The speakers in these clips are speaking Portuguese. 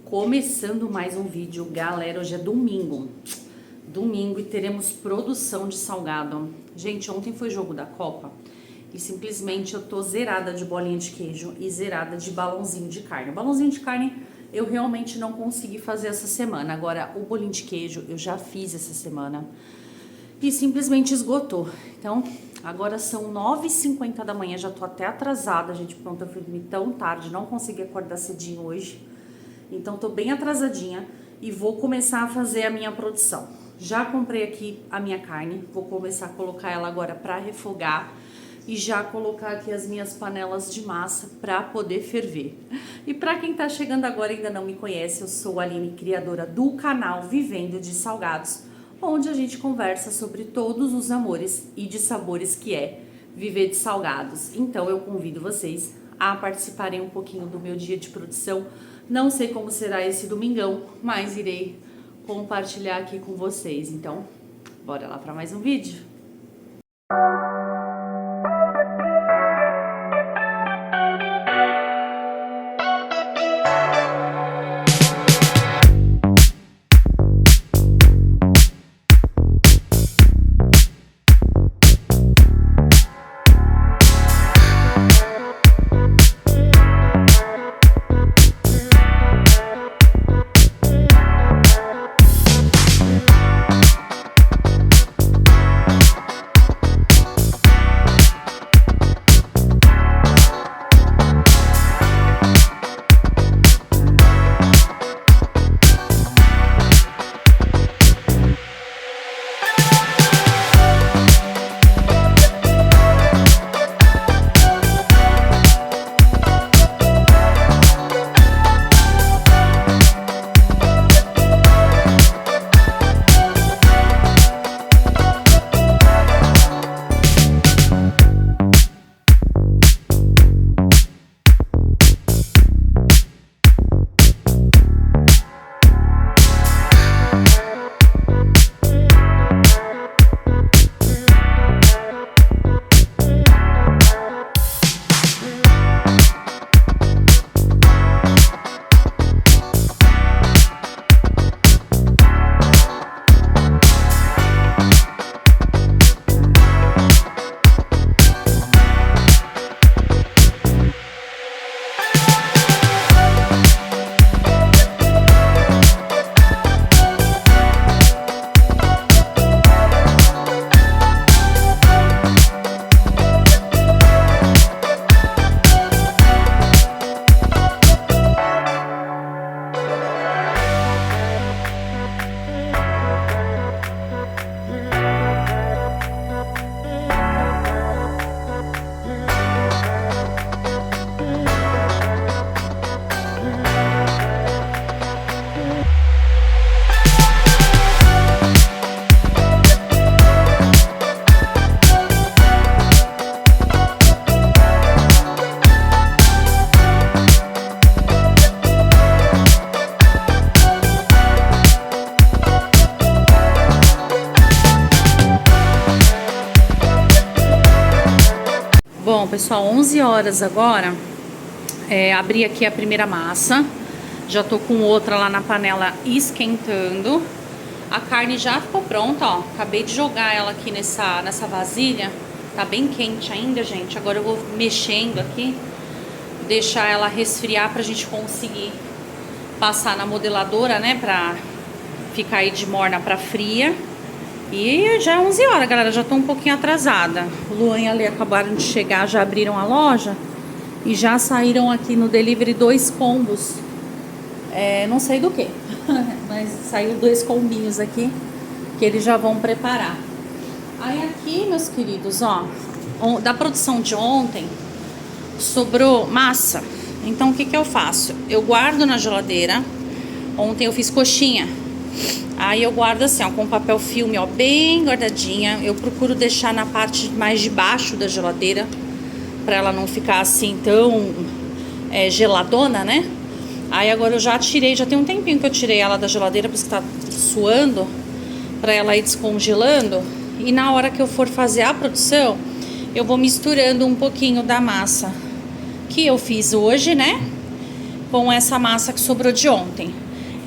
Começando mais um vídeo, galera. Hoje é domingo e teremos produção de salgado. Gente, ontem foi jogo da Copa e simplesmente eu tô zerada de bolinha de queijo e zerada de balãozinho de carne. O balãozinho de carne eu realmente não consegui fazer essa semana. Agora, o bolinho de queijo eu já fiz essa semana e simplesmente esgotou. Então, agora são 9h50 da manhã, já tô até atrasada, gente. Pronto, eu fui dormir tão tarde, não consegui acordar cedinho hoje. Então, tô bem atrasadinha e vou começar a fazer a minha produção. Já comprei aqui a minha carne, vou começar a colocar ela agora para refogar e já colocar aqui as minhas panelas de massa para poder ferver. E para quem tá chegando agora e ainda não me conhece, eu sou a Aline, criadora do canal Vivendo de Salgados, onde a gente conversa sobre todos os amores e de sabores que é viver de salgados. Então, eu convido vocês a participarem um pouquinho do meu dia de produção. Não sei como será esse domingão, mas irei compartilhar aqui com vocês. Então, bora lá para mais um vídeo. Bom, pessoal, 11 horas agora, abri aqui a primeira massa, já tô com outra lá na panela esquentando. A carne já ficou pronta, ó, acabei de jogar ela aqui nessa vasilha, tá bem quente ainda, gente. Agora eu vou mexendo aqui, deixar ela resfriar pra gente conseguir passar na modeladora, né, pra ficar aí de morna pra fria. E já é 11 horas, galera, já tô um pouquinho atrasada. O Luan e a Lê acabaram de chegar, já abriram a loja e já saíram aqui no delivery 2 combos. Não sei do que, mas saiu 2 combinhos aqui que eles já vão preparar. Aí aqui, meus queridos, ó, da produção de ontem sobrou massa. Então o que que eu faço? Eu guardo na geladeira. Ontem eu fiz coxinha. Aí eu guardo assim, ó, com papel filme, ó, bem guardadinha. Eu procuro deixar na parte mais de baixo da geladeira, pra ela não ficar assim tão geladona, né? Aí agora eu já tirei, já tem um tempinho que eu tirei ela da geladeira, por isso que tá suando, pra ela ir descongelando. E na hora que eu for fazer a produção, eu vou misturando um pouquinho da massa que eu fiz hoje, né? com essa massa que sobrou de ontem.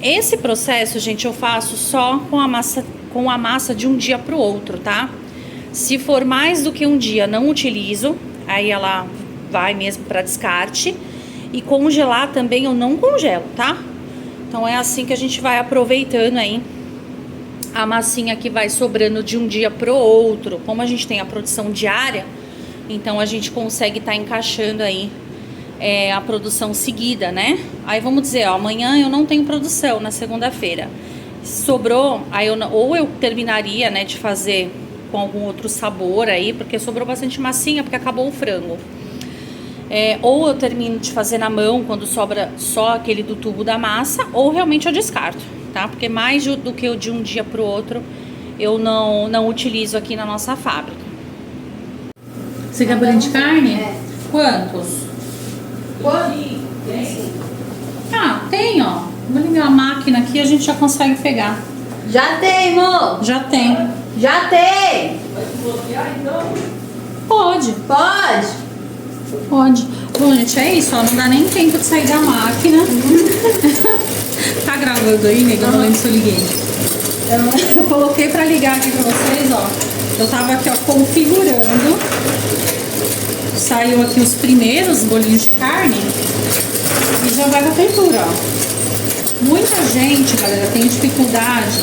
Esse processo, gente, eu faço só com a massa de um dia pro outro, tá? Se for mais do que um dia, não utilizo, aí ela vai mesmo para descarte. E congelar também eu não congelo, tá? Então é assim que a gente vai aproveitando aí a massinha que vai sobrando de um dia pro outro. Como a gente tem a produção diária, então a gente consegue estar encaixando aí a produção seguida, né? Aí vamos dizer, ó, amanhã eu não tenho produção na segunda-feira. Sobrou, aí ou eu terminaria, né, de fazer com algum outro sabor aí, porque sobrou bastante massinha, porque acabou o frango. Ou eu termino de fazer na mão, quando sobra só aquele do tubo da massa, ou realmente eu descarto, tá? Porque mais do que de um dia pro outro, eu não utilizo aqui na nossa fábrica. Você quer bolinho de carne? É. Quantos? Tem. Ah, tem, ó. Vou ligar a máquina aqui e a gente já consegue pegar. Já tem, amor. Já tem. Já tem. Pode. Pode. Pode. Bom, gente, é isso, ó. Não dá nem tempo de sair da máquina. Tá gravando aí, nega? Eu não lembro se eu liguei. Eu coloquei pra ligar aqui pra vocês, ó. Eu tava aqui, ó, configurando. Saiu aqui os primeiros bolinhos de carne. E já vai pra fritura, ó. Muita gente, galera, tem dificuldade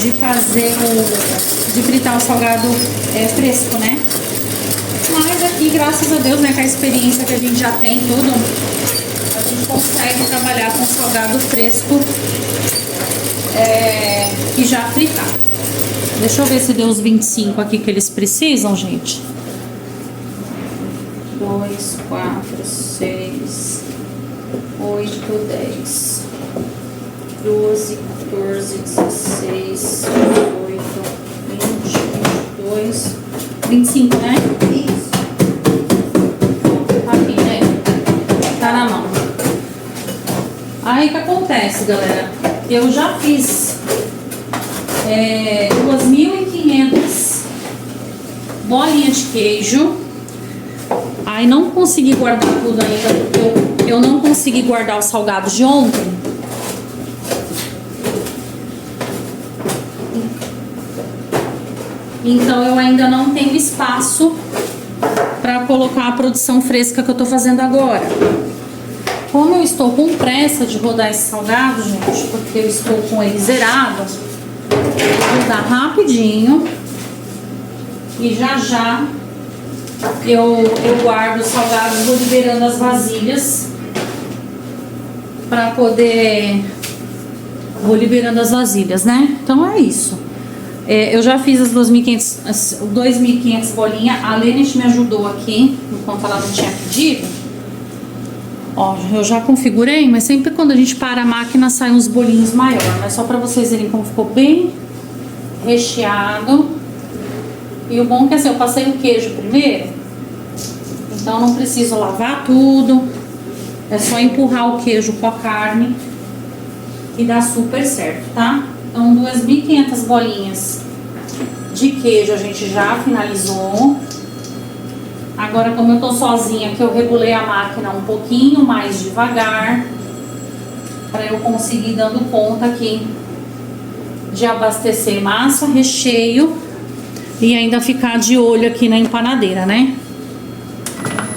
de fazer de fritar o salgado fresco, né? Mas aqui, graças a Deus, né, com a experiência que a gente já tem tudo, a gente consegue trabalhar com salgado fresco e já fritar. Deixa eu ver se deu os 25 aqui que eles precisam, gente. 2, 4, 6, 8, 10, 12, 14, 16, 18, 20, 22, 25, né? Isso. Aqui, né? Tá na mão. Aí o que acontece, galera? Eu já fiz 2.500 bolinhas de queijo. Aí não consegui guardar tudo ainda, porque eu não consegui guardar os salgados de ontem. Então eu ainda não tenho espaço para colocar a produção fresca que eu tô fazendo agora. Como eu estou com pressa de rodar esses salgados, gente, porque eu estou com eles zerados, vou rodar rapidinho e já eu guardo os salgados, vou liberando as vasilhas para poder... Vou liberando as vasilhas, né? Então é isso. Eu já fiz as 2.500 bolinhas. A Lenish me ajudou aqui, enquanto ela não tinha pedido. Ó, eu já configurei, mas sempre quando a gente para a máquina saem uns bolinhos maiores. Mas só pra vocês verem como ficou bem recheado. E o bom é que assim, eu passei o queijo primeiro. Então não preciso lavar tudo. É só empurrar o queijo com a carne. E dá super certo, tá? Então 2.500 bolinhas de queijo a gente já finalizou. Agora, como eu tô sozinha aqui, eu regulei a máquina um pouquinho mais devagar, para eu conseguir dando conta aqui de abastecer massa, recheio e ainda ficar de olho aqui na empanadeira, né?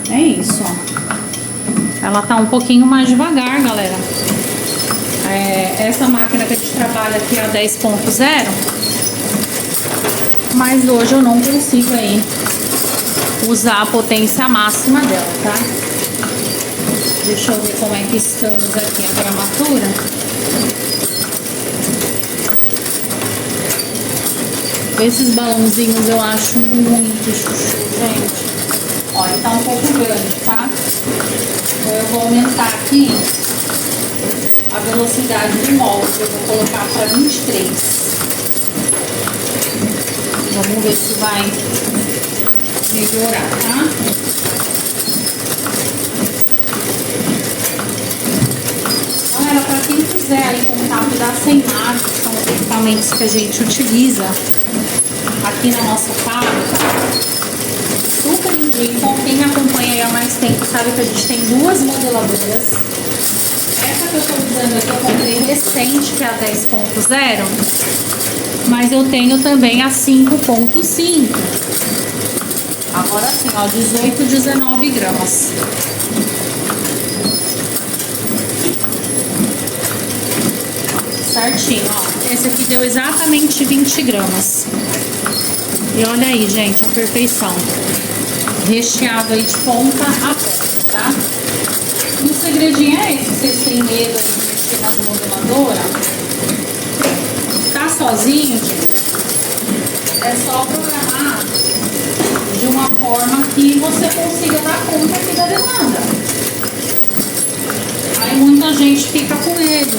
É isso, ó. Ela tá um pouquinho mais devagar, galera. Essa máquina que a gente trabalha aqui é a 10.0, mas hoje eu não consigo aí usar a potência máxima dela, tá? Deixa eu ver como é que estamos aqui a gramatura. Esses balãozinhos eu acho muito chuchu, gente. Ó, ele tá um pouco grande, tá? Então eu vou aumentar aqui a velocidade do molde. Eu vou colocar para 23. Vamos ver se vai melhorar, tá? Galera, para quem quiser aí contato da Seimar, que são os equipamentos que a gente utiliza aqui na nossa fábrica, super indico. Quem me acompanha aí há mais tempo sabe que a gente tem duas modeladoras. Essa que eu tô usando aqui eu comprei recente, que é a 10.0, mas eu tenho também a 5.5. Agora sim, ó, 18, 19 gramas. Certinho, ó. Esse aqui deu exatamente 20 gramas. E olha aí, gente, a perfeição. Recheado aí de ponta a ponta, tá? E o segredinho é esse. Vocês têm medo de mexer nas modeladoras? Tá sozinho, gente? É só programar de uma forma que você consiga dar conta aqui da demanda. Aí muita gente fica com medo.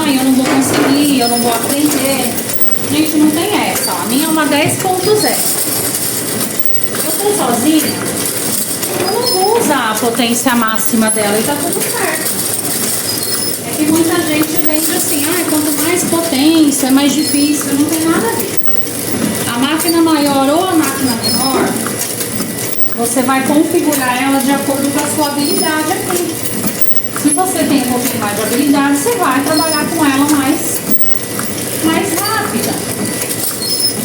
Eu não vou conseguir, eu não vou aprender. Gente, não tem essa. A minha é uma 10.0. Eu tô sozinha, eu não vou usar a potência máxima dela e tá tudo certo. É que muita gente vende assim, quanto mais potência, mais difícil. Não tem nada a ver. A máquina maior ou a máquina menor, você vai configurar ela de acordo com a sua habilidade aqui. Se você tem um pouquinho mais de habilidade, você vai trabalhar com ela mais rápida.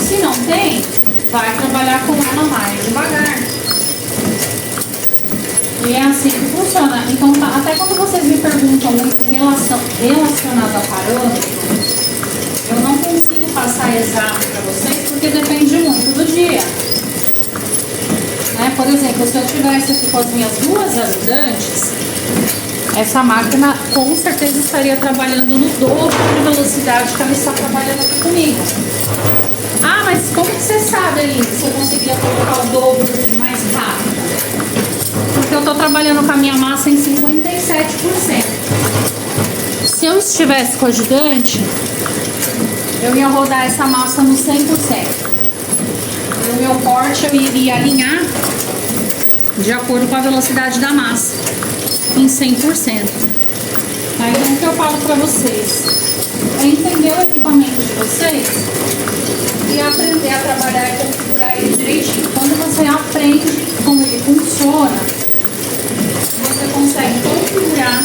Se não tem, vai trabalhar com ela mais devagar. E é assim que funciona. Então, até quando vocês me perguntam relacionado a parâmetro, eu não consigo passar exato para vocês, porque depende muito do dia. Por exemplo, se eu tivesse aqui com as minhas duas ajudantes, essa máquina com certeza estaria trabalhando no dobro de velocidade que ela está trabalhando aqui comigo. Ah, mas como que você sabe, Aline, se eu conseguia colocar o dobro de mais rápido? Porque eu estou trabalhando com a minha massa em 57%. Se eu estivesse com o ajudante, eu ia rodar essa massa no 100%. E o meu corte eu iria alinhar de acordo com a velocidade da massa, em 100%. Então o que eu falo para vocês é entender o equipamento de vocês e aprender a trabalhar e configurar ele direitinho. Quando você aprende como ele funciona, você consegue configurar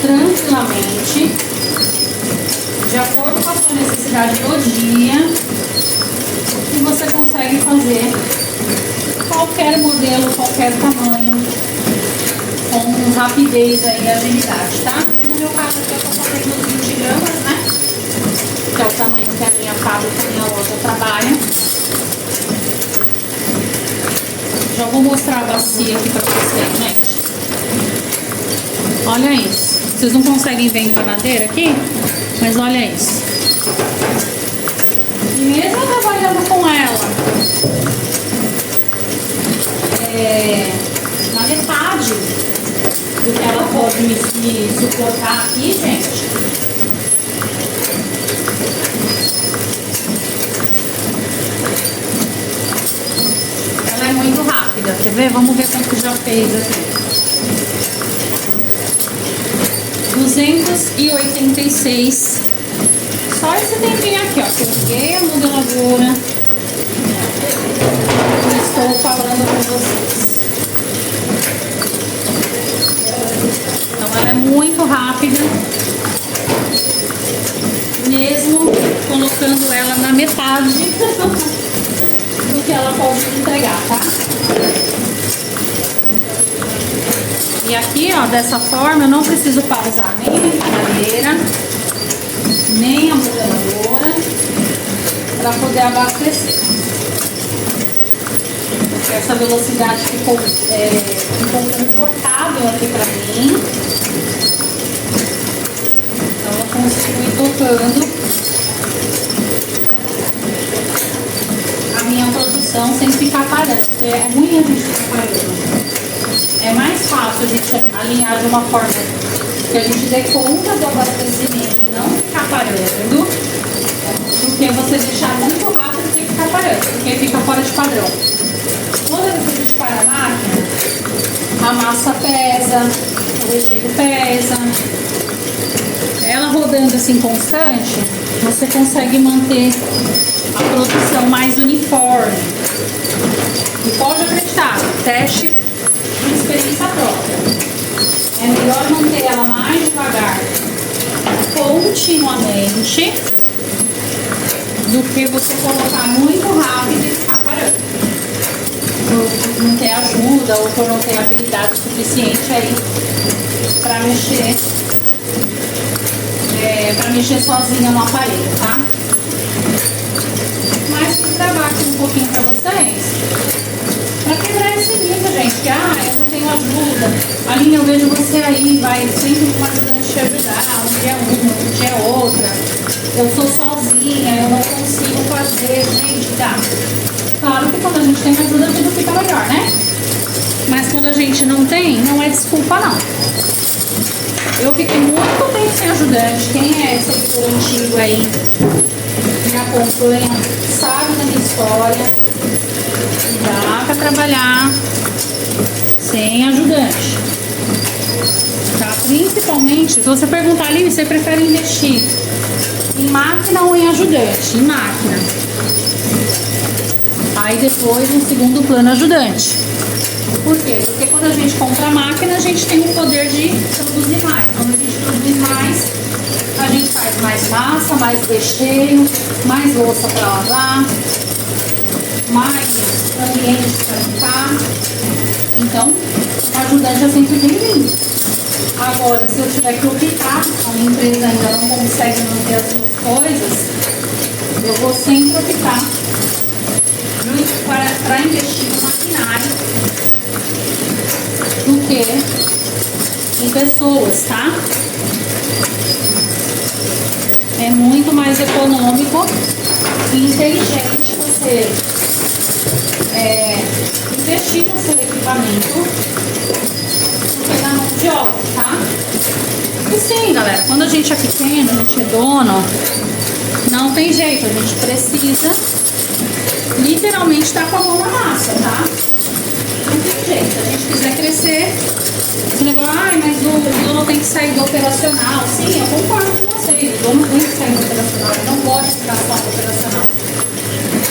tranquilamente, de acordo com a sua necessidade do dia, e você consegue fazer qualquer modelo, qualquer tamanho, com rapidez aí e agilidade, tá? No meu caso aqui eu tô fazendo 20 gramas, né? Que é o tamanho que a minha fábrica, a minha loja trabalha. Já vou mostrar a bacia aqui pra vocês, gente. Olha isso. Vocês não conseguem ver a empanadeira aqui? Mas olha isso. E mesmo trabalhando com ela na metade do que ela pode me suportar aqui, gente, ela é muito rápida. Quer ver? Vamos ver quanto já fez aqui. 286. Só esse tempinho aqui, ó. Peguei a modeladora. Estou falando com vocês. Então ela é muito rápida, mesmo colocando ela na metade do que ela pode entregar, tá? E aqui, ó, dessa forma eu não preciso pausar nem a empanadeira, nem a modeladora para poder abastecer. Essa velocidade ficou confortável aqui pra mim. Então eu consigo ir tocando a minha produção sem ficar parando, porque é ruim a gente ficar parando. É mais fácil a gente alinhar de uma forma que a gente dê conta do abastecimento e não ficar parando, do que você deixar muito rápido e ficar parando, porque fica fora de padrão. Toda vez que a gente para a máquina, a massa pesa, o recheio pesa. Ela rodando assim constante, você consegue manter a produção mais uniforme. E pode acreditar, teste experiência própria. É melhor manter ela mais devagar, continuamente, do que você colocar muito rápido e ficar parando. Por não ter ajuda ou por não ter habilidade suficiente aí para mexer sozinha no aparelho, tá? Mas vou gravar aqui um pouquinho para vocês, para quebrar esse mito, gente, que eu não tenho ajuda. Aline, eu vejo você aí, vai sempre com uma ajudante te ajudar, um dia uma, um dia outra. Eu sou sozinha, eu não consigo fazer. Gente, dá. Claro que quando a gente tem ajuda, tudo fica melhor, né? Mas quando a gente não tem, não é desculpa, não. Eu fiquei muito tempo sem ajudante. Quem é seguidor antigo aí, me acompanha, sabe da minha história. Dá pra trabalhar sem ajudante. Tá? Principalmente, se você perguntar ali, você prefere investir em máquina ou em ajudante? Em máquina. Aí depois um segundo plano ajudante. Por quê? Porque quando a gente compra a máquina, a gente tem o poder de produzir mais. Quando a gente produzir mais, a gente faz mais massa, mais recheio, mais louça para lavar, mais ambiente para limpar. Então, o ajudante é sempre bem-vindo. Agora, se eu tiver que optar, a minha empresa ainda não consegue manter as duas coisas, eu vou sempre optar para investir no maquinário do que em pessoas, tá? É muito mais econômico e inteligente você investir no seu equipamento do que na mão de obra, tá? E sim, galera, quando a gente é pequeno, a gente é dono, não tem jeito, a gente precisa literalmente estar com a mão na massa, tá? Não tem jeito, se a gente quiser crescer, esse negócio, mas o dono tem que sair do operacional. Sim, eu concordo com vocês, o dono tem que sair do operacional, ele não pode ficar só no operacional.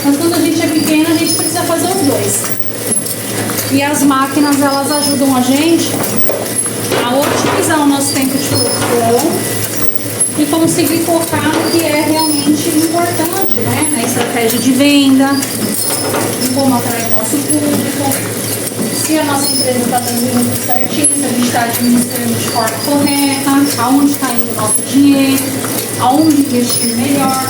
Mas quando a gente é pequeno, a gente precisa fazer os dois. E as máquinas, elas ajudam a gente a otimizar o nosso tempo de produção e conseguir focar no que é realmente importante, né? Na estratégia de venda, em como atrair nosso público, se a nossa empresa está fazendo tudo certinho, se a gente está administrando de forma correta, aonde está indo o nosso dinheiro, aonde investir melhor.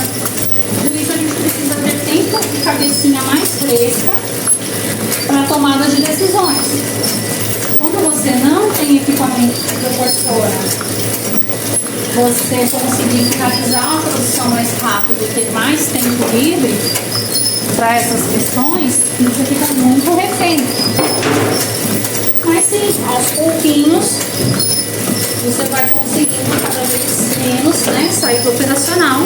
Por isso a gente precisa ter tempo e cabecinha mais fresca para tomada de decisões. Quando você não tem equipamento que proporciona você conseguir finalizar uma produção mais rápido e ter mais tempo livre para essas questões, você fica muito refém. Mas sim, aos pouquinhos você vai conseguindo cada vez menos, né, sair do operacional.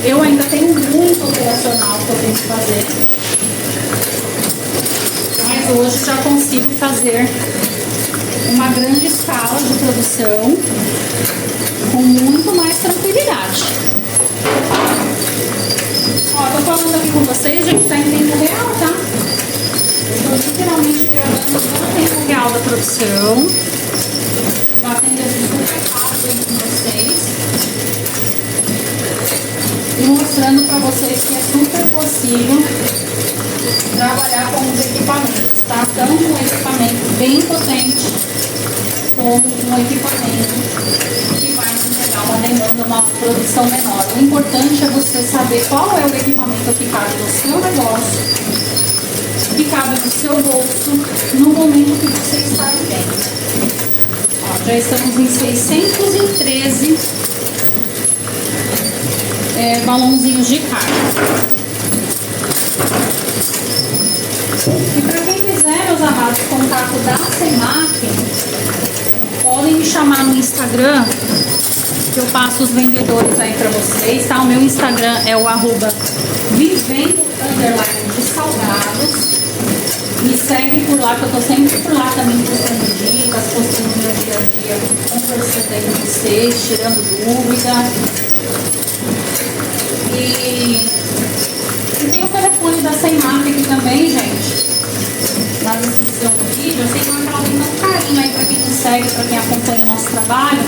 Eu ainda tenho muito operacional que eu tenho que fazer, mas hoje já consigo fazer uma grande escala de produção com muito mais tranquilidade. Ó, tô falando aqui com vocês, a gente tá em tempo real, tá? Eu tô literalmente gravando no tempo real da produção, batendo esse super rápido aí com vocês e mostrando pra vocês que é super possível trabalhar com os equipamentos, tá? Tanto um equipamento bem potente como um equipamento que vai nos entregar uma demanda, uma produção menor. O importante é você saber qual é o equipamento que cabe no seu negócio, que cabe no seu bolso, no momento que você está vivendo. Ó, já estamos em 613 balãozinhos de carne. E para quem quiser, meus amados, contato da Semac, podem me chamar no Instagram, que eu passo os vendedores aí para vocês, tá? O meu Instagram é o @vivendo_de salgados. Me segue por lá, que eu tô sempre por lá também postando dicas, postando meu dia a dia, conversando aí com vocês, tirando dúvida. E tem o telefone da Semac aqui também, gente, na descrição do vídeo. Eu sei que o Claudinho não segue, para quem acompanha o nosso trabalho.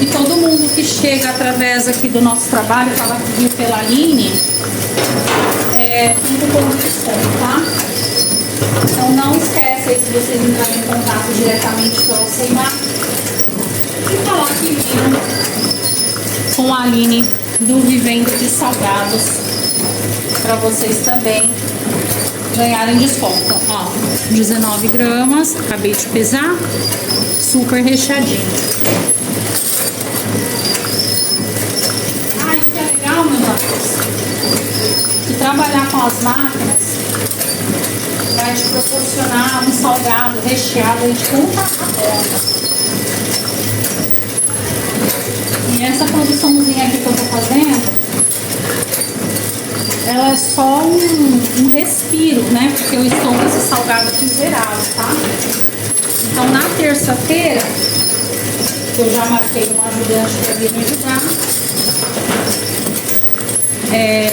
E todo mundo que chega através aqui do nosso trabalho, fala que viu pela Aline, tem cupom de desconto, tá? Então não esquece aí, se vocês entrarem em contato diretamente pelo Seimar e falar que viram com a Aline do Vivendo de Salgados, para vocês também ganharem desconto. Ó, 19 gramas, acabei de pesar, super recheadinho. Ah, isso é legal, meus amigos, que trabalhar com as máquinas vai te proporcionar um salgado recheado aí de ponta a ponta. E essa produçãozinha aqui que eu tô fazendo, ela é só um respiro, né? Porque eu estou com esse salgado aqui zerado, tá? Então na terça-feira, que eu já marquei uma ajudante para vir me ajudar,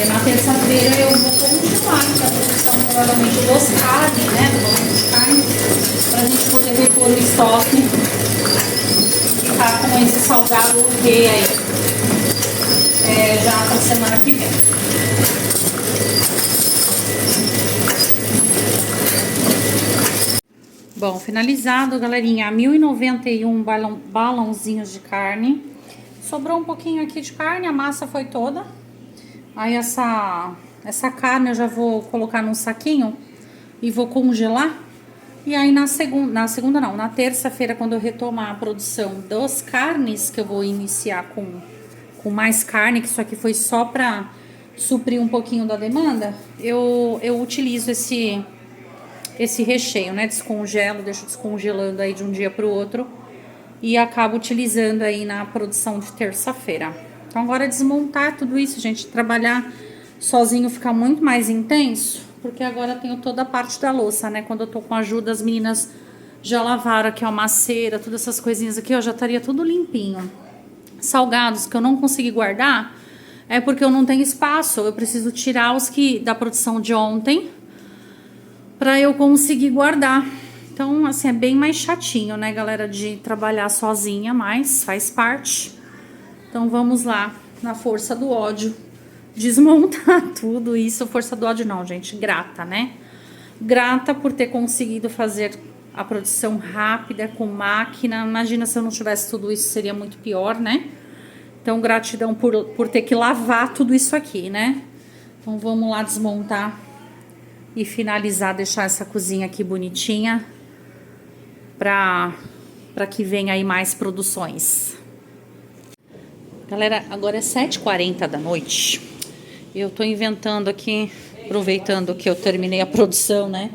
na terça-feira eu vou continuar com a produção provavelmente dos carnes, né? Do volume de carne, pra gente poder repor o estoque e ficar com esse salgado ok aí, já pra semana que vem. Bom, finalizado, galerinha, 1.091 balãozinhos de carne. Sobrou um pouquinho aqui de carne, a massa foi toda. Aí essa carne eu já vou colocar num saquinho e vou congelar. E aí na terça-feira, quando eu retomar a produção das carnes, que eu vou iniciar com mais carne, que isso aqui foi só pra suprir um pouquinho da demanda, eu utilizo esse recheio, né? Descongelo, deixo descongelando aí de um dia para o outro e acabo utilizando aí na produção de terça-feira. Então agora é desmontar tudo isso, gente. Trabalhar sozinho fica muito mais intenso, porque agora eu tenho toda a parte da louça, né? Quando eu tô com ajuda, as meninas já lavaram aqui, ó, maceira, todas essas coisinhas aqui, ó, já estaria tudo limpinho. Salgados que eu não consegui guardar é porque eu não tenho espaço. Eu preciso tirar os que da produção de ontem para eu conseguir guardar. Então, assim, é bem mais chatinho, né, galera, de trabalhar sozinha, mas faz parte. Então, vamos lá, na força do ódio, desmontar tudo isso. Força do ódio não, gente, grata, né? Grata por ter conseguido fazer a produção rápida, com máquina. Imagina se eu não tivesse tudo isso, seria muito pior, né? Então, gratidão por ter que lavar tudo isso aqui, né? Então, vamos lá desmontar e finalizar, deixar essa cozinha aqui bonitinha para que venha aí mais produções. Galera, agora é 7h40 da noite. Eu tô inventando aqui, aproveitando que eu terminei a produção, né?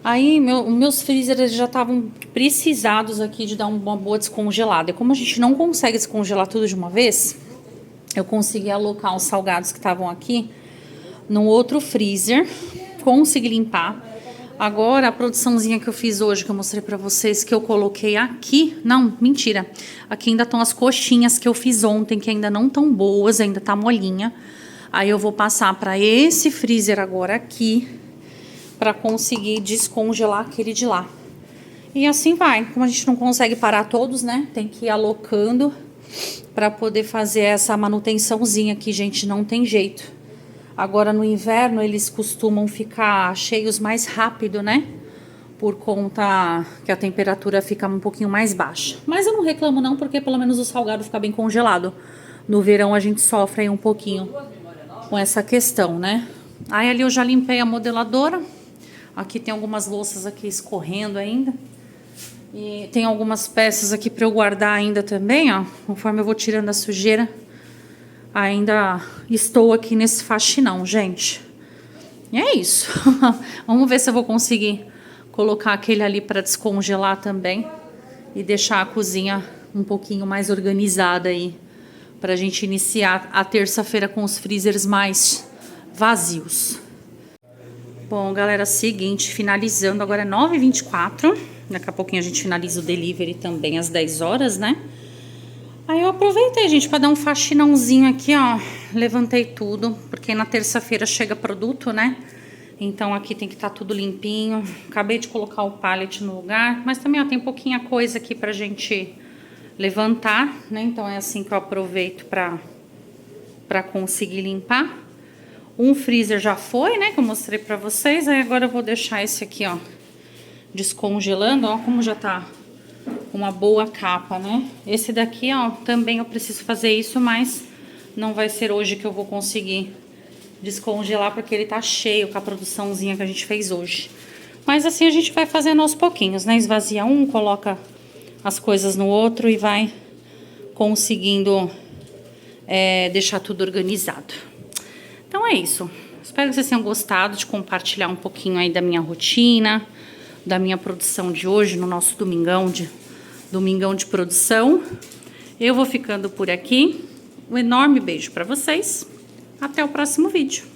Aí meus freezers já estavam precisados aqui de dar uma boa descongelada. E como a gente não consegue descongelar tudo de uma vez, eu consegui alocar os salgados que estavam aqui num outro freezer, consegui limpar. Agora a produçãozinha que eu fiz hoje, que eu mostrei pra vocês, que eu coloquei aqui, não, mentira, aqui ainda estão as coxinhas que eu fiz ontem, que ainda não estão boas, ainda tá molinha. Aí eu vou passar pra esse freezer agora aqui, pra conseguir descongelar aquele de lá. E assim vai, como a gente não consegue parar todos, né, tem que ir alocando pra poder fazer essa manutençãozinha aqui, gente, não tem jeito. Agora no inverno eles costumam ficar cheios mais rápido, né? Por conta que a temperatura fica um pouquinho mais baixa. Mas eu não reclamo não, porque pelo menos o salgado fica bem congelado. No verão a gente sofre aí um pouquinho com essa questão, né? Aí ali eu já limpei a modeladora. Aqui tem algumas louças aqui escorrendo ainda. E tem algumas peças aqui para eu guardar ainda também, ó. Conforme eu vou tirando a sujeira. Ainda estou aqui nesse faxinão, gente. E é isso. Vamos ver se eu vou conseguir colocar aquele ali para descongelar também. E deixar a cozinha um pouquinho mais organizada aí. Pra gente iniciar a terça-feira com os freezers mais vazios. Bom, galera, seguinte, finalizando. Agora é 9h24. Daqui a pouquinho a gente finaliza o delivery também às 10 horas, né? Aí eu aproveitei, gente, para dar um faxinãozinho aqui, ó. Levantei tudo, porque na terça-feira chega produto, né? Então aqui tem que estar tudo limpinho. Acabei de colocar o pallet no lugar, mas também ó, tem pouquinha coisa aqui pra gente levantar, né? Então é assim que eu aproveito pra conseguir limpar. Um freezer já foi, né? Que eu mostrei pra vocês. Aí agora eu vou deixar esse aqui, ó, descongelando. Ó como já tá uma boa capa, né? Esse daqui, ó, também eu preciso fazer isso, mas não vai ser hoje que eu vou conseguir descongelar, porque ele tá cheio com a produçãozinha que a gente fez hoje. Mas assim a gente vai fazendo aos pouquinhos, né? Esvazia um, coloca as coisas no outro e vai conseguindo deixar tudo organizado. Então é isso. Espero que vocês tenham gostado de compartilhar um pouquinho aí da minha rotina, da minha produção de hoje, no nosso domingão de produção. Eu vou ficando por aqui. Um enorme beijo para vocês. Até o próximo vídeo.